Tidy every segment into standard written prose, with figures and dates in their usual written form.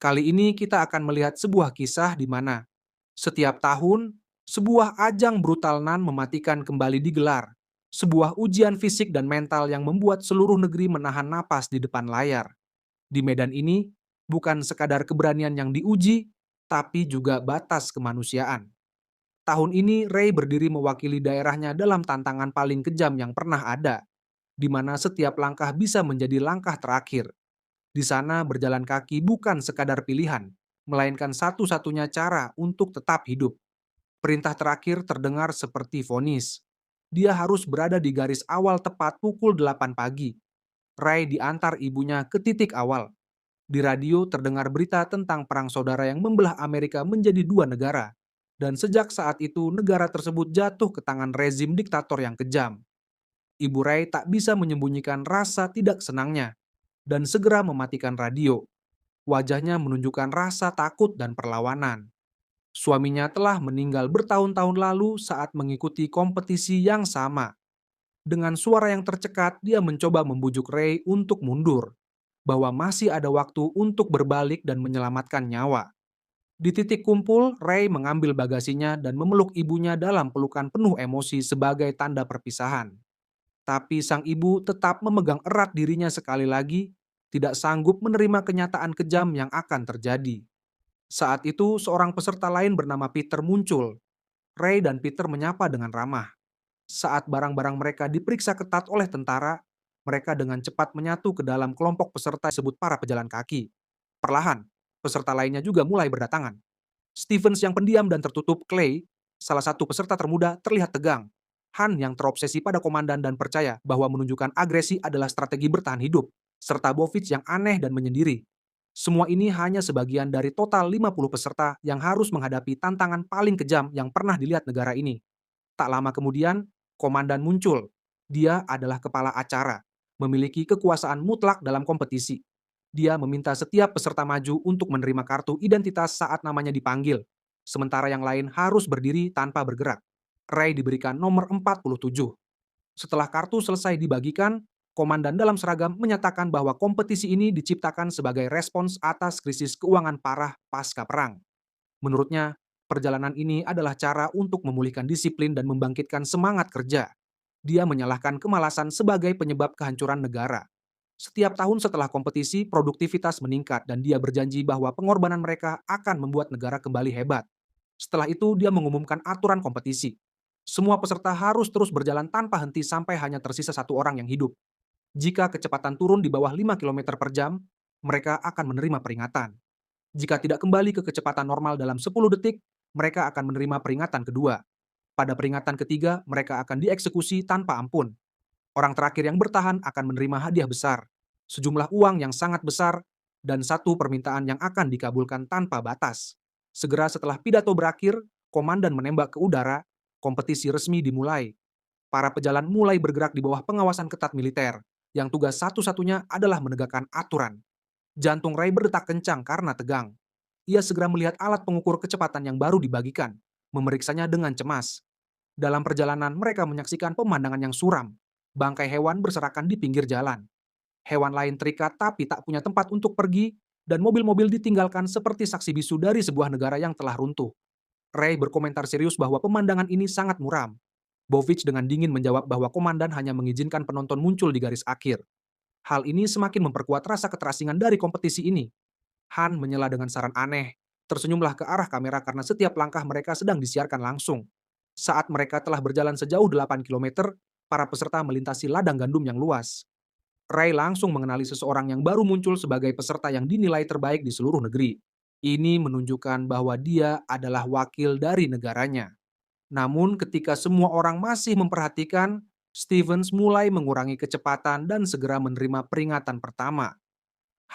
Kali ini kita akan melihat sebuah kisah di mana setiap tahun sebuah ajang brutal nan mematikan kembali digelar. Sebuah ujian fisik dan mental yang membuat seluruh negeri menahan napas di depan layar. Di medan ini, bukan sekadar keberanian yang diuji, tapi juga batas kemanusiaan. Tahun ini, Ray berdiri mewakili daerahnya dalam tantangan paling kejam yang pernah ada, di mana setiap langkah bisa menjadi langkah terakhir. Di sana berjalan kaki bukan sekadar pilihan, melainkan satu-satunya cara untuk tetap hidup. Perintah terakhir terdengar seperti vonis. Dia harus berada di garis awal tepat pukul 8 pagi. Ray diantar ibunya ke titik awal. Di radio terdengar berita tentang perang saudara yang membelah Amerika menjadi dua negara. Dan sejak saat itu negara tersebut jatuh ke tangan rezim diktator yang kejam. Ibu Ray tak bisa menyembunyikan rasa tidak senangnya dan segera mematikan radio. Wajahnya menunjukkan rasa takut dan perlawanan. Suaminya telah meninggal bertahun-tahun lalu saat mengikuti kompetisi yang sama. Dengan suara yang tercekat, dia mencoba membujuk Ray untuk mundur, bahwa masih ada waktu untuk berbalik dan menyelamatkan nyawa. Di titik kumpul, Ray mengambil bagasinya dan memeluk ibunya dalam pelukan penuh emosi sebagai tanda perpisahan. Tapi sang ibu tetap memegang erat dirinya sekali lagi, tidak sanggup menerima kenyataan kejam yang akan terjadi. Saat itu, seorang peserta lain bernama Peter muncul. Ray dan Peter menyapa dengan ramah. Saat barang-barang mereka diperiksa ketat oleh tentara, mereka dengan cepat menyatu ke dalam kelompok peserta disebut para pejalan kaki. Perlahan, peserta lainnya juga mulai berdatangan. Stevens yang pendiam dan tertutup, Clay, salah satu peserta termuda, terlihat tegang. Han yang terobsesi pada komandan dan percaya bahwa menunjukkan agresi adalah strategi bertahan hidup, serta Bovic yang aneh dan menyendiri. Semua ini hanya sebagian dari total 50 peserta yang harus menghadapi tantangan paling kejam yang pernah dilihat negara ini. Tak lama kemudian, komandan muncul. Dia adalah kepala acara, memiliki kekuasaan mutlak dalam kompetisi. Dia meminta setiap peserta maju untuk menerima kartu identitas saat namanya dipanggil, sementara yang lain harus berdiri tanpa bergerak. Ray diberikan nomor 47. Setelah kartu selesai dibagikan, komandan dalam seragam menyatakan bahwa kompetisi ini diciptakan sebagai respons atas krisis keuangan parah pasca perang. Menurutnya, perjalanan ini adalah cara untuk memulihkan disiplin dan membangkitkan semangat kerja. Dia menyalahkan kemalasan sebagai penyebab kehancuran negara. Setiap tahun setelah kompetisi, produktivitas meningkat dan dia berjanji bahwa pengorbanan mereka akan membuat negara kembali hebat. Setelah itu, dia mengumumkan aturan kompetisi. Semua peserta harus terus berjalan tanpa henti sampai hanya tersisa satu orang yang hidup. Jika kecepatan turun di bawah 5 kilometer per jam, mereka akan menerima peringatan. Jika tidak kembali ke kecepatan normal dalam 10 detik, mereka akan menerima peringatan kedua. Pada peringatan ketiga, mereka akan dieksekusi tanpa ampun. Orang terakhir yang bertahan akan menerima hadiah besar, sejumlah uang yang sangat besar, dan satu permintaan yang akan dikabulkan tanpa batas. Segera setelah pidato berakhir, komandan menembak ke udara, kompetisi resmi dimulai. Para pejalan mulai bergerak di bawah pengawasan ketat militer, yang tugas satu-satunya adalah menegakkan aturan. Jantung Ray berdetak kencang karena tegang. Ia segera melihat alat pengukur kecepatan yang baru dibagikan, memeriksanya dengan cemas. Dalam perjalanan, mereka menyaksikan pemandangan yang suram. Bangkai hewan berserakan di pinggir jalan. Hewan lain terikat tapi tak punya tempat untuk pergi, dan mobil-mobil ditinggalkan seperti saksi bisu dari sebuah negara yang telah runtuh. Ray berkomentar serius bahwa pemandangan ini sangat muram. Bovic dengan dingin menjawab bahwa komandan hanya mengizinkan penonton muncul di garis akhir. Hal ini semakin memperkuat rasa keterasingan dari kompetisi ini. Han menyela dengan saran aneh, tersenyumlah ke arah kamera karena setiap langkah mereka sedang disiarkan langsung. Saat mereka telah berjalan sejauh 8 kilometer, para peserta melintasi ladang gandum yang luas. Ray langsung mengenali seseorang yang baru muncul sebagai peserta yang dinilai terbaik di seluruh negeri. Ini menunjukkan bahwa dia adalah wakil dari negaranya. Namun ketika semua orang masih memperhatikan, Stevens mulai mengurangi kecepatan dan segera menerima peringatan pertama.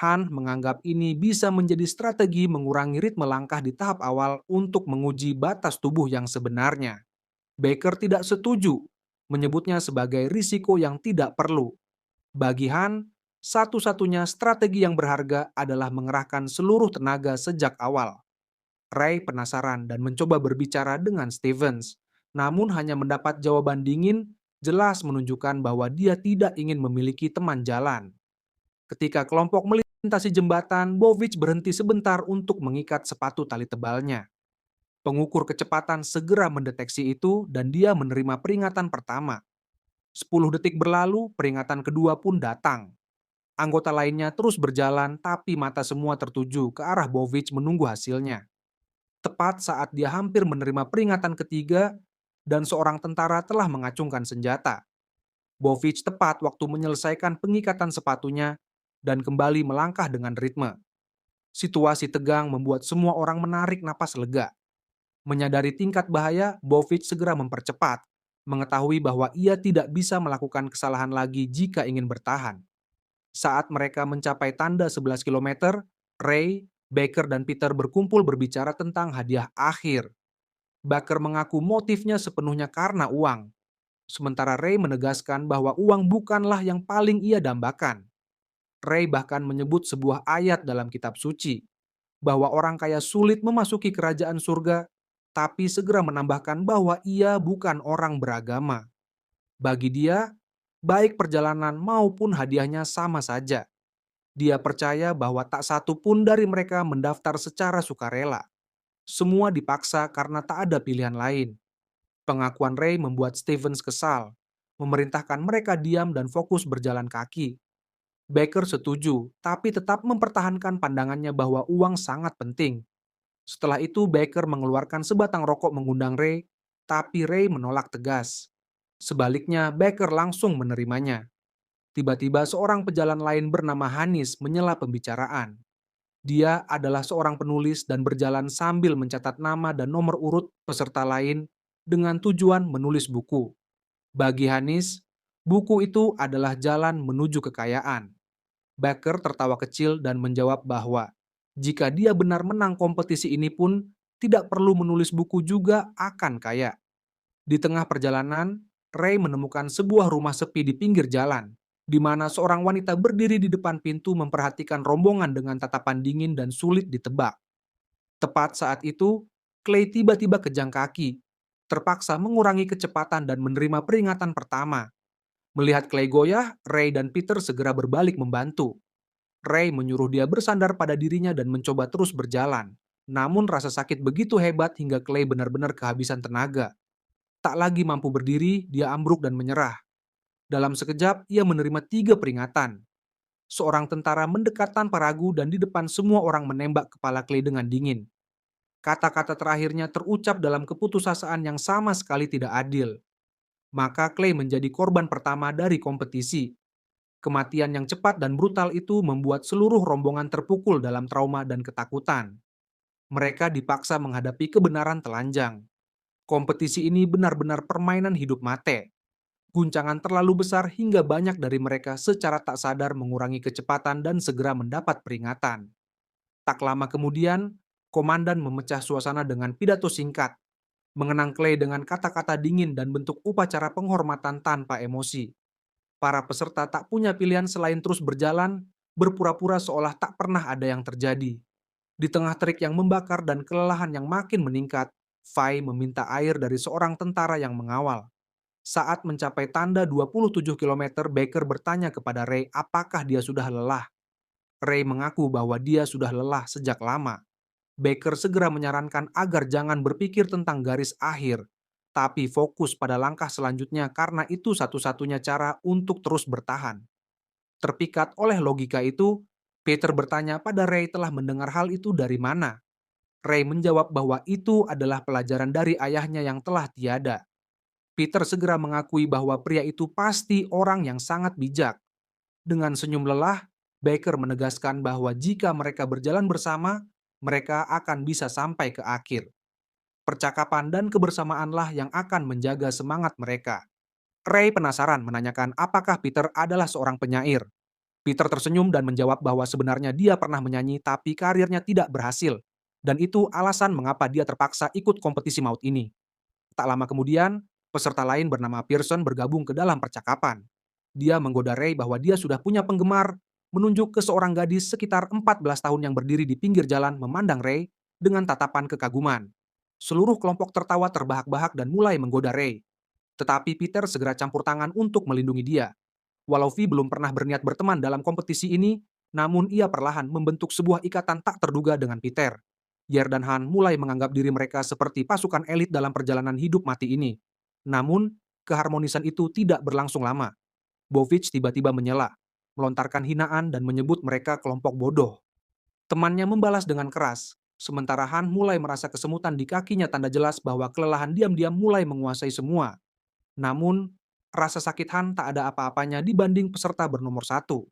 Han menganggap ini bisa menjadi strategi mengurangi ritme langkah di tahap awal untuk menguji batas tubuh yang sebenarnya. Baker tidak setuju, menyebutnya sebagai risiko yang tidak perlu. Bagi Han, satu-satunya strategi yang berharga adalah mengerahkan seluruh tenaga sejak awal. Ray penasaran dan mencoba berbicara dengan Stevens, namun hanya mendapat jawaban dingin, jelas menunjukkan bahwa dia tidak ingin memiliki teman jalan. Ketika kelompok melintasi jembatan, Bovic berhenti sebentar untuk mengikat sepatu tali tebalnya. Pengukur kecepatan segera mendeteksi itu dan dia menerima peringatan pertama. 10 detik berlalu, peringatan kedua pun datang. Anggota lainnya terus berjalan, tapi mata semua tertuju ke arah Bovic menunggu hasilnya. Tepat saat dia hampir menerima peringatan ketiga, dan seorang tentara telah mengacungkan senjata. Bovic tepat waktu menyelesaikan pengikatan sepatunya dan kembali melangkah dengan ritme. Situasi tegang membuat semua orang menarik napas lega. Menyadari tingkat bahaya, Bovic segera mempercepat, mengetahui bahwa ia tidak bisa melakukan kesalahan lagi jika ingin bertahan. Saat mereka mencapai tanda 11 kilometer, Ray, Baker, dan Peter berkumpul berbicara tentang hadiah akhir. Baker mengaku motifnya sepenuhnya karena uang, sementara Ray menegaskan bahwa uang bukanlah yang paling ia dambakan. Ray bahkan menyebut sebuah ayat dalam kitab suci, bahwa orang kaya sulit memasuki kerajaan surga, tapi segera menambahkan bahwa ia bukan orang beragama. Bagi dia, baik perjalanan maupun hadiahnya sama saja. Dia percaya bahwa tak satu pun dari mereka mendaftar secara sukarela. Semua dipaksa karena tak ada pilihan lain. Pengakuan Ray membuat Stevens kesal, memerintahkan mereka diam dan fokus berjalan kaki. Baker setuju, tapi tetap mempertahankan pandangannya bahwa uang sangat penting. Setelah itu Baker mengeluarkan sebatang rokok mengundang Ray, tapi Ray menolak tegas. Sebaliknya, Baker langsung menerimanya. Tiba-tiba seorang pejalan lain bernama Hanis menyela pembicaraan. Dia adalah seorang penulis dan berjalan sambil mencatat nama dan nomor urut peserta lain dengan tujuan menulis buku. Bagi Hanis, buku itu adalah jalan menuju kekayaan. Baker tertawa kecil dan menjawab bahwa jika dia benar menang kompetisi ini pun, tidak perlu menulis buku juga akan kaya. Di tengah perjalanan, Ray menemukan sebuah rumah sepi di pinggir jalan, di mana seorang wanita berdiri di depan pintu memperhatikan rombongan dengan tatapan dingin dan sulit ditebak. Tepat saat itu, Clay tiba-tiba kejang kaki, terpaksa mengurangi kecepatan dan menerima peringatan pertama. Melihat Clay goyah, Ray dan Peter segera berbalik membantu. Ray menyuruh dia bersandar pada dirinya dan mencoba terus berjalan. Namun rasa sakit begitu hebat hingga Clay benar-benar kehabisan tenaga. Tak lagi mampu berdiri, dia ambruk dan menyerah. Dalam sekejap, ia menerima 3 peringatan. Seorang tentara mendekat tanpa ragu dan di depan semua orang menembak kepala Clay dengan dingin. Kata-kata terakhirnya terucap dalam keputusasaan yang sama sekali tidak adil. Maka Clay menjadi korban pertama dari kompetisi. Kematian yang cepat dan brutal itu membuat seluruh rombongan terpukul dalam trauma dan ketakutan. Mereka dipaksa menghadapi kebenaran telanjang. Kompetisi ini benar-benar permainan hidup mati. Guncangan terlalu besar hingga banyak dari mereka secara tak sadar mengurangi kecepatan dan segera mendapat peringatan. Tak lama kemudian, komandan memecah suasana dengan pidato singkat, mengenang Clay dengan kata-kata dingin dan bentuk upacara penghormatan tanpa emosi. Para peserta tak punya pilihan selain terus berjalan, berpura-pura seolah tak pernah ada yang terjadi. Di tengah terik yang membakar dan kelelahan yang makin meningkat, Fai meminta air dari seorang tentara yang mengawal. Saat mencapai tanda 27 kilometer, Baker bertanya kepada Ray apakah dia sudah lelah. Ray mengaku bahwa dia sudah lelah sejak lama. Baker segera menyarankan agar jangan berpikir tentang garis akhir, tapi fokus pada langkah selanjutnya karena itu satu-satunya cara untuk terus bertahan. Terpikat oleh logika itu, Peter bertanya pada Ray telah mendengar hal itu dari mana. Ray menjawab bahwa itu adalah pelajaran dari ayahnya yang telah tiada. Peter segera mengakui bahwa pria itu pasti orang yang sangat bijak. Dengan senyum lelah, Baker menegaskan bahwa jika mereka berjalan bersama, mereka akan bisa sampai ke akhir. Percakapan dan kebersamaanlah yang akan menjaga semangat mereka. Ray penasaran menanyakan apakah Peter adalah seorang penyair. Peter tersenyum dan menjawab bahwa sebenarnya dia pernah menyanyi tapi karirnya tidak berhasil. Dan itu alasan mengapa dia terpaksa ikut kompetisi maut ini. Tak lama kemudian, peserta lain bernama Pearson bergabung ke dalam percakapan. Dia menggoda Ray bahwa dia sudah punya penggemar, menunjuk ke seorang gadis sekitar 14 tahun yang berdiri di pinggir jalan memandang Ray dengan tatapan kekaguman. Seluruh kelompok tertawa terbahak-bahak dan mulai menggoda Ray. Tetapi Peter segera campur tangan untuk melindungi dia. Walau Vi belum pernah berniat berteman dalam kompetisi ini, namun ia perlahan membentuk sebuah ikatan tak terduga dengan Peter. Yer dan Han mulai menganggap diri mereka seperti pasukan elit dalam perjalanan hidup mati ini. Namun, keharmonisan itu tidak berlangsung lama. Bovic tiba-tiba menyela, melontarkan hinaan dan menyebut mereka kelompok bodoh. Temannya membalas dengan keras, sementara Han mulai merasa kesemutan di kakinya, tanda jelas bahwa kelelahan diam-diam mulai menguasai semua. Namun, rasa sakit Han tak ada apa-apanya dibanding peserta bernomor satu.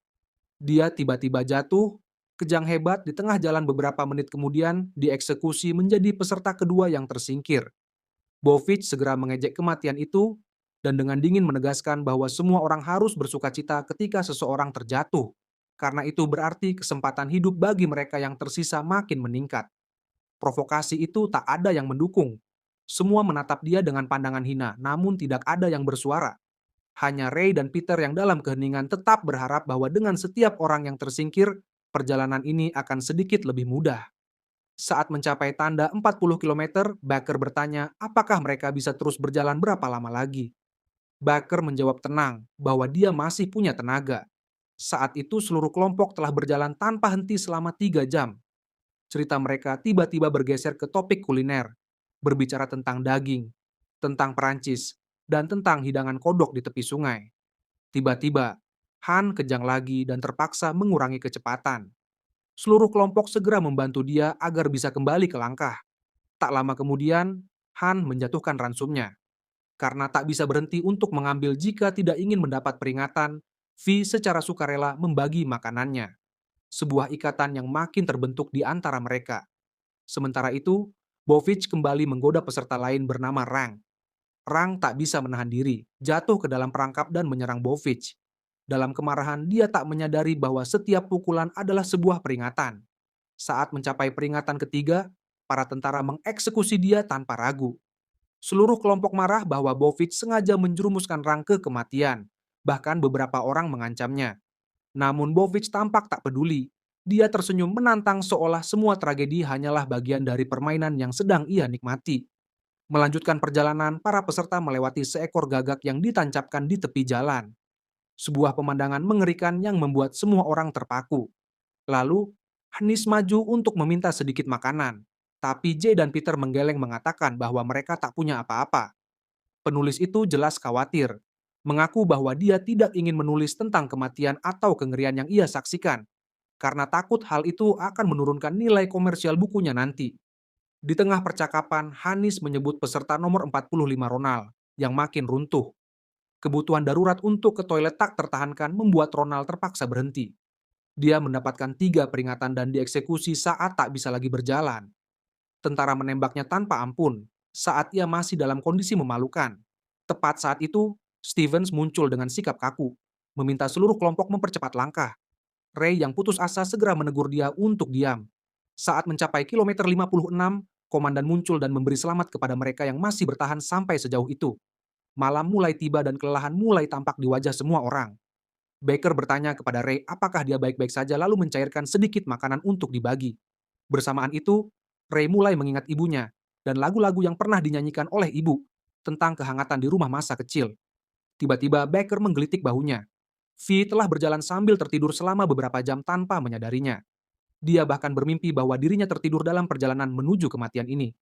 Dia tiba-tiba jatuh, kejang hebat di tengah jalan beberapa menit kemudian dieksekusi menjadi peserta kedua yang tersingkir. Bovic segera mengejek kematian itu dan dengan dingin menegaskan bahwa semua orang harus bersukacita ketika seseorang terjatuh, karena itu berarti kesempatan hidup bagi mereka yang tersisa makin meningkat. Provokasi itu tak ada yang mendukung. Semua menatap dia dengan pandangan hina, namun tidak ada yang bersuara. Hanya Ray dan Peter yang dalam keheningan tetap berharap bahwa dengan setiap orang yang tersingkir, perjalanan ini akan sedikit lebih mudah. Saat mencapai tanda 40 km, Baker bertanya apakah mereka bisa terus berjalan berapa lama lagi. Baker menjawab tenang bahwa dia masih punya tenaga. Saat itu seluruh kelompok telah berjalan tanpa henti selama 3 jam. Cerita mereka tiba-tiba bergeser ke topik kuliner, berbicara tentang daging, tentang Perancis, dan tentang hidangan kodok di tepi sungai. Tiba-tiba, Han kejang lagi dan terpaksa mengurangi kecepatan. Seluruh kelompok segera membantu dia agar bisa kembali ke langkah. Tak lama kemudian, Han menjatuhkan ransumnya. Karena tak bisa berhenti untuk mengambil jika tidak ingin mendapat peringatan, Vi secara sukarela membagi makanannya. Sebuah ikatan yang makin terbentuk di antara mereka. Sementara itu, Bovic kembali menggoda peserta lain bernama Rang. Rang tak bisa menahan diri, jatuh ke dalam perangkap dan menyerang Bovic. Dalam kemarahan, dia tak menyadari bahwa setiap pukulan adalah sebuah peringatan. Saat mencapai peringatan ketiga, para tentara mengeksekusi dia tanpa ragu. Seluruh kelompok marah bahwa Bovic sengaja menjerumuskan Rang ke kematian. Bahkan beberapa orang mengancamnya. Namun Bovic tampak tak peduli. Dia tersenyum menantang seolah semua tragedi hanyalah bagian dari permainan yang sedang ia nikmati. Melanjutkan perjalanan, para peserta melewati seekor gagak yang ditancapkan di tepi jalan. Sebuah pemandangan mengerikan yang membuat semua orang terpaku. Lalu, Hanis maju untuk meminta sedikit makanan. Tapi Jay dan Peter menggeleng mengatakan bahwa mereka tak punya apa-apa. Penulis itu jelas khawatir, mengaku bahwa dia tidak ingin menulis tentang kematian atau kengerian yang ia saksikan, karena takut hal itu akan menurunkan nilai komersial bukunya nanti. Di tengah percakapan, Hanis menyebut peserta nomor 45 Ronald, yang makin runtuh. Kebutuhan darurat untuk ke toilet tak tertahankan membuat Ronald terpaksa berhenti. Dia mendapatkan 3 peringatan dan dieksekusi saat tak bisa lagi berjalan. Tentara menembaknya tanpa ampun saat ia masih dalam kondisi memalukan. Tepat saat itu, Stevens muncul dengan sikap kaku, meminta seluruh kelompok mempercepat langkah. Ray yang putus asa segera menegur dia untuk diam. Saat mencapai kilometer 56, komandan muncul dan memberi selamat kepada mereka yang masih bertahan sampai sejauh itu. Malam mulai tiba dan kelelahan mulai tampak di wajah semua orang. Baker bertanya kepada Ray apakah dia baik-baik saja lalu mencairkan sedikit makanan untuk dibagi. Bersamaan itu, Ray mulai mengingat ibunya dan lagu-lagu yang pernah dinyanyikan oleh ibu tentang kehangatan di rumah masa kecil. Tiba-tiba Baker menggelitik bahunya. V telah berjalan sambil tertidur selama beberapa jam tanpa menyadarinya. Dia bahkan bermimpi bahwa dirinya tertidur dalam perjalanan menuju kematian ini.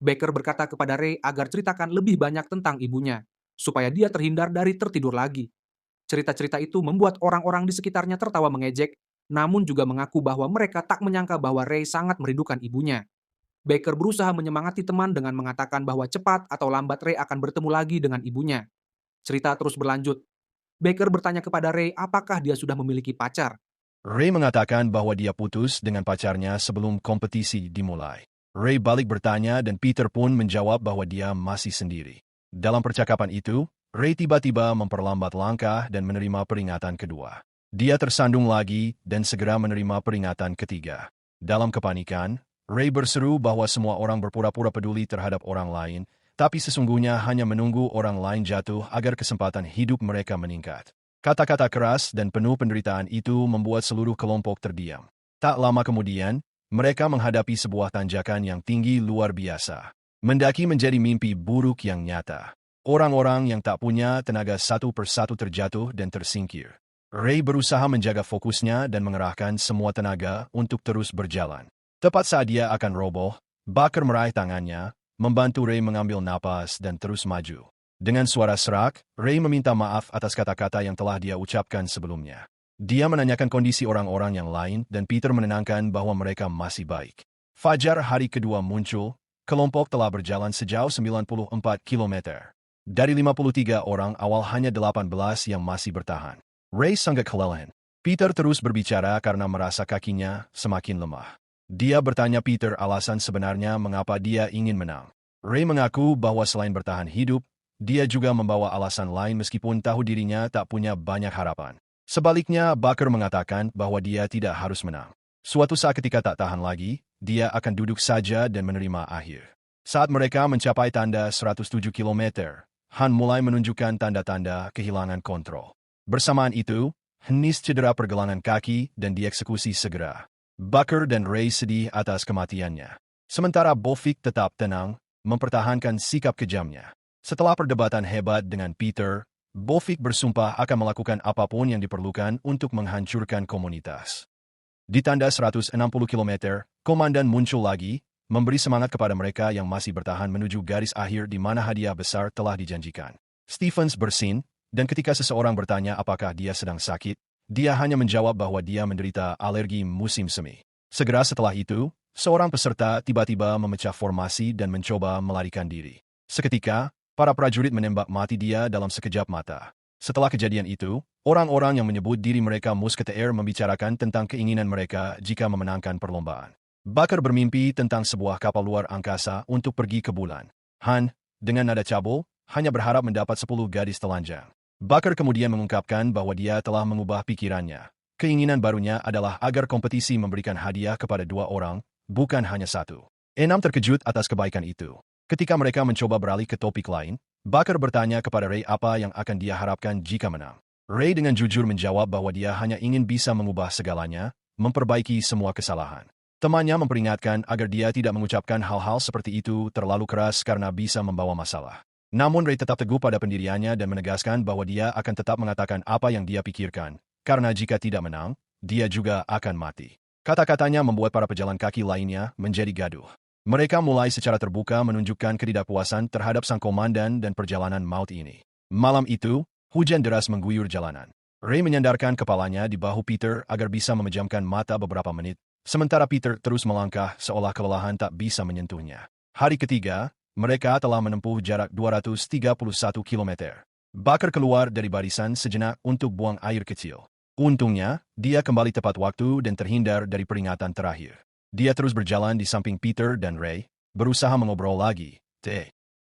Baker berkata kepada Ray agar ceritakan lebih banyak tentang ibunya, supaya dia terhindar dari tertidur lagi. Cerita-cerita itu membuat orang-orang di sekitarnya tertawa mengejek, namun juga mengaku bahwa mereka tak menyangka bahwa Ray sangat merindukan ibunya. Baker berusaha menyemangati teman dengan mengatakan bahwa cepat atau lambat Ray akan bertemu lagi dengan ibunya. Cerita terus berlanjut. Baker bertanya kepada Ray apakah dia sudah memiliki pacar. Ray mengatakan bahwa dia putus dengan pacarnya sebelum kompetisi dimulai. Ray balik bertanya dan Peter pun menjawab bahwa dia masih sendiri. Dalam percakapan itu, Ray tiba-tiba memperlambat langkah dan menerima peringatan kedua. Dia tersandung lagi dan segera menerima peringatan ketiga. Dalam kepanikan, Ray berseru bahwa semua orang berpura-pura peduli terhadap orang lain, tapi sesungguhnya hanya menunggu orang lain jatuh agar kesempatan hidup mereka meningkat. Kata-kata keras dan penuh penderitaan itu membuat seluruh kelompok terdiam. Tak lama kemudian, mereka menghadapi sebuah tanjakan yang tinggi luar biasa. Mendaki menjadi mimpi buruk yang nyata. Orang-orang yang tak punya tenaga satu persatu terjatuh dan tersingkir. Ray berusaha menjaga fokusnya dan mengerahkan semua tenaga untuk terus berjalan. Tepat saat dia akan roboh, Barker meraih tangannya, membantu Ray mengambil napas dan terus maju. Dengan suara serak, Ray meminta maaf atas kata-kata yang telah dia ucapkan sebelumnya. Dia menanyakan kondisi orang-orang yang lain dan Peter menenangkan bahwa mereka masih baik. Fajar hari kedua muncul, kelompok telah berjalan sejauh 94 km. Dari 53 orang awal hanya 18 yang masih bertahan. Ray sangat kelelahan. Peter terus berbicara karena merasa kakinya semakin lemah. Dia bertanya Peter alasan sebenarnya mengapa dia ingin menang. Ray mengaku bahwa selain bertahan hidup, dia juga membawa alasan lain meskipun tahu dirinya tak punya banyak harapan. Sebaliknya, Barker mengatakan bahwa dia tidak harus menang. Suatu saat ketika tak tahan lagi, dia akan duduk saja dan menerima akhir. Saat mereka mencapai tanda 107 km, Han mulai menunjukkan tanda-tanda kehilangan kontrol. Bersamaan itu, Hennis cedera pergelangan kaki dan dieksekusi segera. Barker dan Ray sedih atas kematiannya. Sementara Bolvik tetap tenang, mempertahankan sikap kejamnya. Setelah perdebatan hebat dengan Peter, Bolvik bersumpah akan melakukan apapun yang diperlukan untuk menghancurkan komunitas. Di tanda 160 km, komandan muncul lagi, memberi semangat kepada mereka yang masih bertahan menuju garis akhir di mana hadiah besar telah dijanjikan. Stephens bersin, dan ketika seseorang bertanya apakah dia sedang sakit, dia hanya menjawab bahwa dia menderita alergi musim semi. Segera setelah itu, seorang peserta tiba-tiba memecah formasi dan mencoba melarikan diri. Seketika, para prajurit menembak mati dia dalam sekejap mata. Setelah kejadian itu, orang-orang yang menyebut diri mereka Musketeer membicarakan tentang keinginan mereka jika memenangkan perlombaan. Barker bermimpi tentang sebuah kapal luar angkasa untuk pergi ke bulan. Han, dengan nada cabul, hanya berharap mendapat 10 gadis telanjang. Barker kemudian mengungkapkan bahwa dia telah mengubah pikirannya. Keinginan barunya adalah agar kompetisi memberikan hadiah kepada 2 orang, bukan hanya 1. Enam terkejut atas kebaikan itu. Ketika mereka mencoba beralih ke topik lain, Barker bertanya kepada Ray apa yang akan dia harapkan jika menang. Ray dengan jujur menjawab bahwa dia hanya ingin bisa mengubah segalanya, memperbaiki semua kesalahan. Temannya memperingatkan agar dia tidak mengucapkan hal-hal seperti itu terlalu keras karena bisa membawa masalah. Namun Ray tetap teguh pada pendiriannya dan menegaskan bahwa dia akan tetap mengatakan apa yang dia pikirkan, karena jika tidak menang, dia juga akan mati. Kata-katanya membuat para pejalan kaki lainnya menjadi gaduh. Mereka mulai secara terbuka menunjukkan ketidakpuasan terhadap sang komandan dan perjalanan maut ini. Malam itu, hujan deras mengguyur jalanan. Ray menyandarkan kepalanya di bahu Peter agar bisa memejamkan mata beberapa menit, sementara Peter terus melangkah seolah kelelahan tak bisa menyentuhnya. Hari ketiga, mereka telah menempuh jarak 231 km. Barker keluar dari barisan sejenak untuk buang air kecil. Untungnya, dia kembali tepat waktu dan terhindar dari peringatan terakhir. Dia terus berjalan di samping Peter dan Ray, berusaha mengobrol lagi.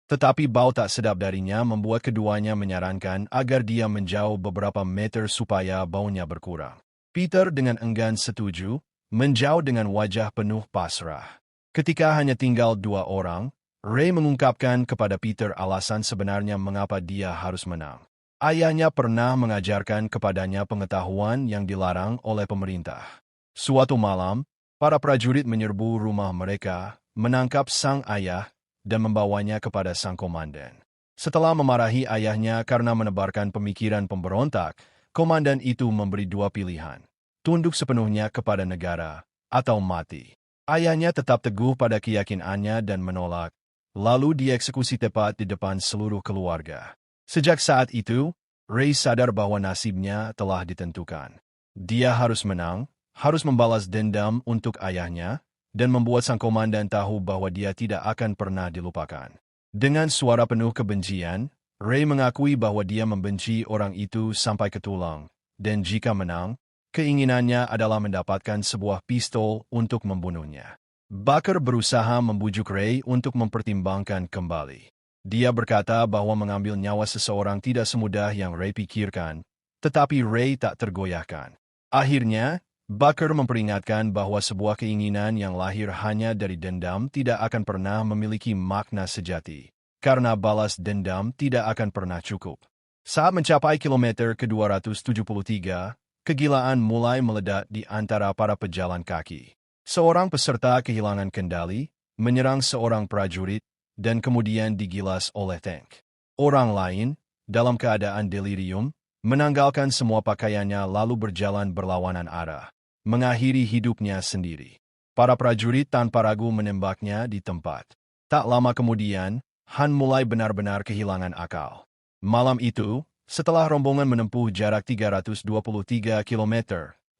Tetapi bau tak sedap darinya membuat keduanya menyarankan agar dia menjauh beberapa meter supaya baunya berkurang. Peter dengan enggan setuju, menjauh dengan wajah penuh pasrah. Ketika hanya tinggal 2 orang, Ray mengungkapkan kepada Peter alasan sebenarnya mengapa dia harus menang. Ayahnya pernah mengajarkan kepadanya pengetahuan yang dilarang oleh pemerintah. Suatu malam, para prajurit menyerbu rumah mereka, menangkap sang ayah, dan membawanya kepada sang komandan. Setelah memarahi ayahnya karena menebarkan pemikiran pemberontak, komandan itu memberi 2 pilihan. Tunduk sepenuhnya kepada negara, atau mati. Ayahnya tetap teguh pada keyakinannya dan menolak, lalu dieksekusi tepat di depan seluruh keluarga. Sejak saat itu, Ray sadar bahwa nasibnya telah ditentukan. Dia harus menang, harus membalas dendam untuk ayahnya, dan membuat sang komandan tahu bahwa dia tidak akan pernah dilupakan. Dengan suara penuh kebencian, Ray mengakui bahwa dia membenci orang itu sampai ke tulang, dan jika menang, keinginannya adalah mendapatkan sebuah pistol untuk membunuhnya. Barker berusaha membujuk Ray untuk mempertimbangkan kembali. Dia berkata bahwa mengambil nyawa seseorang tidak semudah yang Ray pikirkan, tetapi Ray tak tergoyahkan. Akhirnya, Barker memperingatkan bahwa sebuah keinginan yang lahir hanya dari dendam tidak akan pernah memiliki makna sejati, karena balas dendam tidak akan pernah cukup. Saat mencapai kilometer ke-273, kegilaan mulai meledak di antara para pejalan kaki. Seorang peserta kehilangan kendali, menyerang seorang prajurit, dan kemudian digilas oleh tank. Orang lain, dalam keadaan delirium, menanggalkan semua pakaiannya lalu berjalan berlawanan arah, mengakhiri hidupnya sendiri. Para prajurit tanpa ragu menembaknya di tempat. Tak lama kemudian, Han mulai benar-benar kehilangan akal. Malam itu, setelah rombongan menempuh jarak 323 km,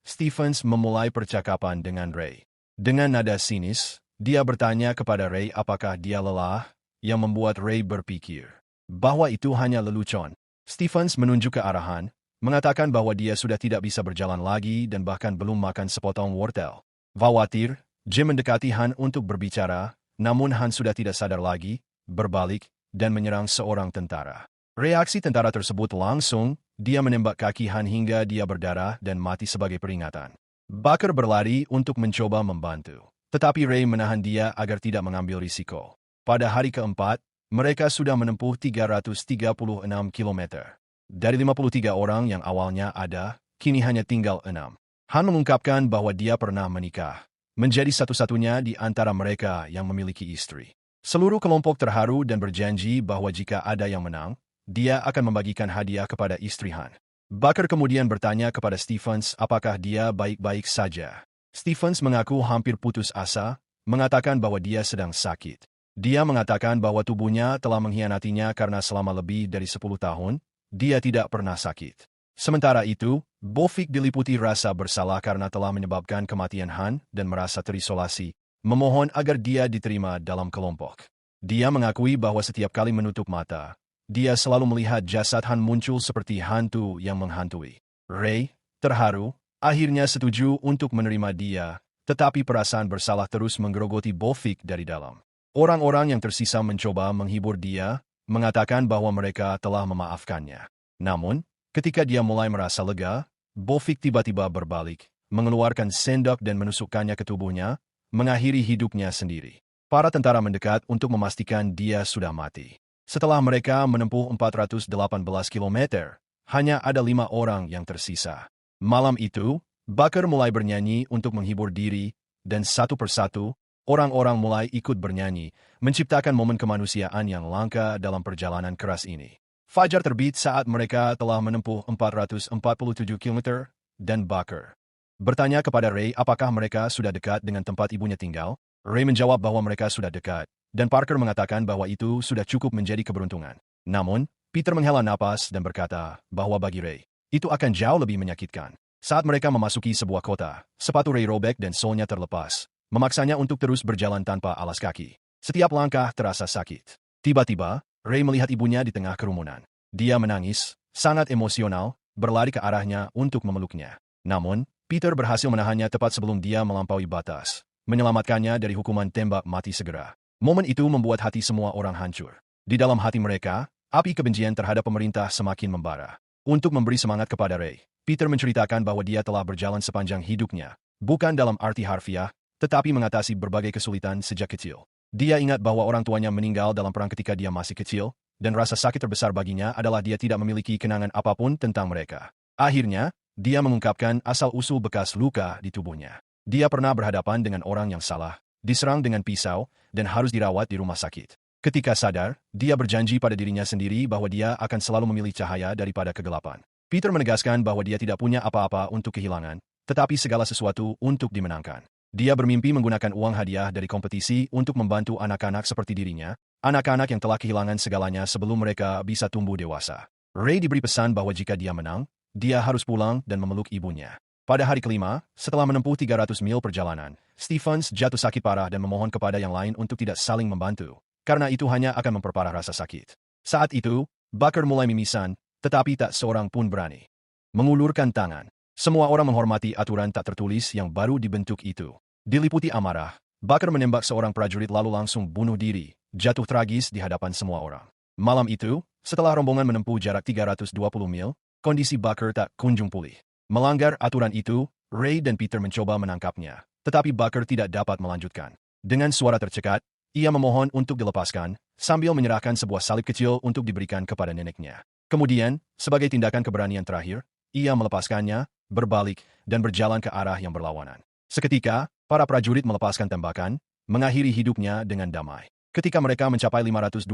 Stephens memulai percakapan dengan Ray. Dengan nada sinis, dia bertanya kepada Ray apakah dia lelah, yang membuat Ray berpikir bahwa itu hanya lelucon. Stephens menunjuk ke arah Han, mengatakan bahwa dia sudah tidak bisa berjalan lagi dan bahkan belum makan sepotong wortel. Khawatir, Jim mendekati Han untuk berbicara, namun Han sudah tidak sadar lagi, berbalik, dan menyerang seorang tentara. Reaksi tentara tersebut langsung, dia menembak kaki Han hingga dia berdarah dan mati sebagai peringatan. Baker berlari untuk mencoba membantu, tetapi Ray menahan dia agar tidak mengambil risiko. Pada hari keempat, mereka sudah menempuh 336 km. Dari 53 orang yang awalnya ada, kini hanya tinggal 6. Han mengungkapkan bahwa dia pernah menikah, menjadi satu-satunya di antara mereka yang memiliki istri. Seluruh kelompok terharu dan berjanji bahwa jika ada yang menang, dia akan membagikan hadiah kepada istri Han. Baker kemudian bertanya kepada Stephens apakah dia baik-baik saja. Stephens mengaku hampir putus asa, mengatakan bahwa dia sedang sakit. Dia mengatakan bahwa tubuhnya telah mengkhianatinya karena selama lebih dari 10 tahun, dia tidak pernah sakit. Sementara itu, Bofik diliputi rasa bersalah karena telah menyebabkan kematian Han dan merasa terisolasi, memohon agar dia diterima dalam kelompok. Dia mengakui bahwa setiap kali menutup mata, dia selalu melihat jasad Han muncul seperti hantu yang menghantui. Ray, terharu, akhirnya setuju untuk menerima dia, tetapi perasaan bersalah terus menggerogoti Bofik dari dalam. Orang-orang yang tersisa mencoba menghibur dia, mengatakan bahwa mereka telah memaafkannya. Namun, ketika dia mulai merasa lega, Bofik tiba-tiba berbalik, mengeluarkan sendok dan menusukkannya ke tubuhnya, mengakhiri hidupnya sendiri. Para tentara mendekat untuk memastikan dia sudah mati. Setelah mereka menempuh 418 km, hanya ada 5 orang yang tersisa. Malam itu, Baker mulai bernyanyi untuk menghibur diri, dan satu persatu, orang-orang mulai ikut bernyanyi, menciptakan momen kemanusiaan yang langka dalam perjalanan keras ini. Fajar terbit saat mereka telah menempuh 447 km, dan Baker bertanya kepada Ray apakah mereka sudah dekat dengan tempat ibunya tinggal. Ray menjawab bahwa mereka sudah dekat, dan Parker mengatakan bahwa itu sudah cukup menjadi keberuntungan. Namun, Peter menghela napas dan berkata bahwa bagi Ray, itu akan jauh lebih menyakitkan. Saat mereka memasuki sebuah kota, sepatu Ray robek dan solnya terlepas, memaksanya untuk terus berjalan tanpa alas kaki. Setiap langkah terasa sakit. Tiba-tiba, Ray melihat ibunya di tengah kerumunan. Dia menangis, sangat emosional, berlari ke arahnya untuk memeluknya. Namun, Peter berhasil menahannya tepat sebelum dia melampaui batas, menyelamatkannya dari hukuman tembak mati segera. Momen itu membuat hati semua orang hancur. Di dalam hati mereka, api kebencian terhadap pemerintah semakin membara. Untuk memberi semangat kepada Ray, Peter menceritakan bahwa dia telah berjalan sepanjang hidupnya, bukan dalam arti harfiah, tetapi mengatasi berbagai kesulitan sejak kecil. Dia ingat bahwa orang tuanya meninggal dalam perang ketika dia masih kecil, dan rasa sakit terbesar baginya adalah dia tidak memiliki kenangan apapun tentang mereka. Akhirnya, dia mengungkapkan asal-usul bekas luka di tubuhnya. Dia pernah berhadapan dengan orang yang salah, diserang dengan pisau, dan harus dirawat di rumah sakit. Ketika sadar, dia berjanji pada dirinya sendiri bahwa dia akan selalu memilih cahaya daripada kegelapan. Peter menegaskan bahwa dia tidak punya apa-apa untuk kehilangan, tetapi segala sesuatu untuk dimenangkan. Dia bermimpi menggunakan uang hadiah dari kompetisi untuk membantu anak-anak seperti dirinya, anak-anak yang telah kehilangan segalanya sebelum mereka bisa tumbuh dewasa. Ray diberi pesan bahwa jika dia menang, dia harus pulang dan memeluk ibunya. Pada hari kelima, setelah menempuh 300 mil perjalanan, Stephens jatuh sakit parah dan memohon kepada yang lain untuk tidak saling membantu, karena itu hanya akan memperparah rasa sakit. Saat itu, Baker mulai mimisan, tetapi tak seorang pun berani mengulurkan tangan. Semua orang menghormati aturan tak tertulis yang baru dibentuk itu. Diliputi amarah, Baker menembak seorang prajurit lalu langsung bunuh diri, jatuh tragis di hadapan semua orang. Malam itu, setelah rombongan menempuh jarak 320 mil, kondisi Baker tak kunjung pulih. Melanggar aturan itu, Ray dan Peter mencoba menangkapnya, tetapi Baker tidak dapat melanjutkan. Dengan suara tercekat, ia memohon untuk dilepaskan, sambil menyerahkan sebuah salib kecil untuk diberikan kepada neneknya. Kemudian, sebagai tindakan keberanian terakhir, ia melepaskannya, berbalik, dan berjalan ke arah yang berlawanan. Seketika, para prajurit melepaskan tembakan, mengakhiri hidupnya dengan damai. Ketika mereka mencapai 524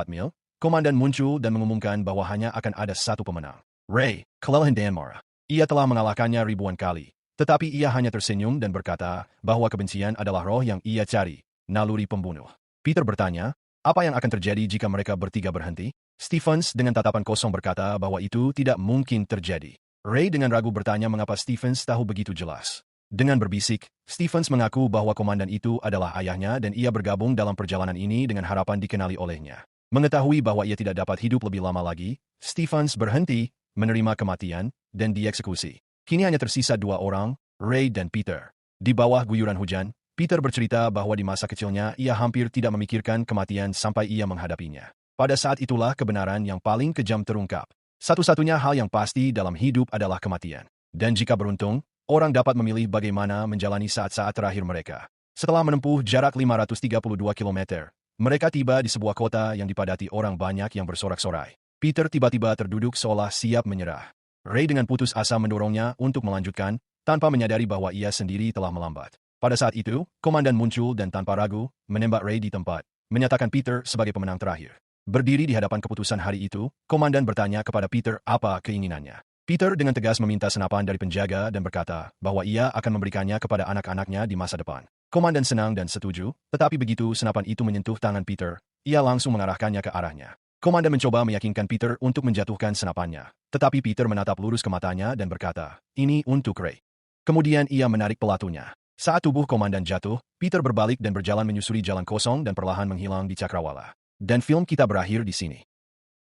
mil, komandan muncul dan mengumumkan bahwa hanya akan ada satu pemenang. Ray, kelelahan dan marah. Ia telah mengalahkannya ribuan kali. Tetapi ia hanya tersenyum dan berkata bahwa kebencian adalah roh yang ia cari, naluri pembunuh. Peter bertanya, apa yang akan terjadi jika mereka bertiga berhenti? Stephens dengan tatapan kosong berkata bahwa itu tidak mungkin terjadi. Ray dengan ragu bertanya mengapa Stephens tahu begitu jelas. Dengan berbisik, Stephens mengaku bahwa komandan itu adalah ayahnya dan ia bergabung dalam perjalanan ini dengan harapan dikenali olehnya. Mengetahui bahwa ia tidak dapat hidup lebih lama lagi, Stephens berhenti, menerima kematian, dan dieksekusi. Kini hanya tersisa dua orang, Ray dan Peter. Di bawah guyuran hujan, Peter bercerita bahwa di masa kecilnya ia hampir tidak memikirkan kematian sampai ia menghadapinya. Pada saat itulah kebenaran yang paling kejam terungkap. Satu-satunya hal yang pasti dalam hidup adalah kematian. Dan jika beruntung, orang dapat memilih bagaimana menjalani saat-saat terakhir mereka. Setelah menempuh jarak 532 km, mereka tiba di sebuah kota yang dipadati orang banyak yang bersorak-sorai. Peter tiba-tiba terduduk seolah siap menyerah. Ray dengan putus asa mendorongnya untuk melanjutkan, tanpa menyadari bahwa ia sendiri telah melambat. Pada saat itu, komandan muncul dan tanpa ragu, menembak Ray di tempat, menyatakan Peter sebagai pemenang terakhir. Berdiri di hadapan keputusan hari itu, komandan bertanya kepada Peter apa keinginannya. Peter dengan tegas meminta senapan dari penjaga dan berkata bahwa ia akan memberikannya kepada anak-anaknya di masa depan. Komandan senang dan setuju, tetapi begitu senapan itu menyentuh tangan Peter, ia langsung mengarahkannya ke arahnya. Komandan mencoba meyakinkan Peter untuk menjatuhkan senapannya, tetapi Peter menatap lurus ke matanya dan berkata, "Ini untuk Ray." Kemudian ia menarik pelatunya. Saat tubuh komandan jatuh, Peter berbalik dan berjalan menyusuri jalan kosong dan perlahan menghilang di cakrawala. Dan film kita berakhir di sini.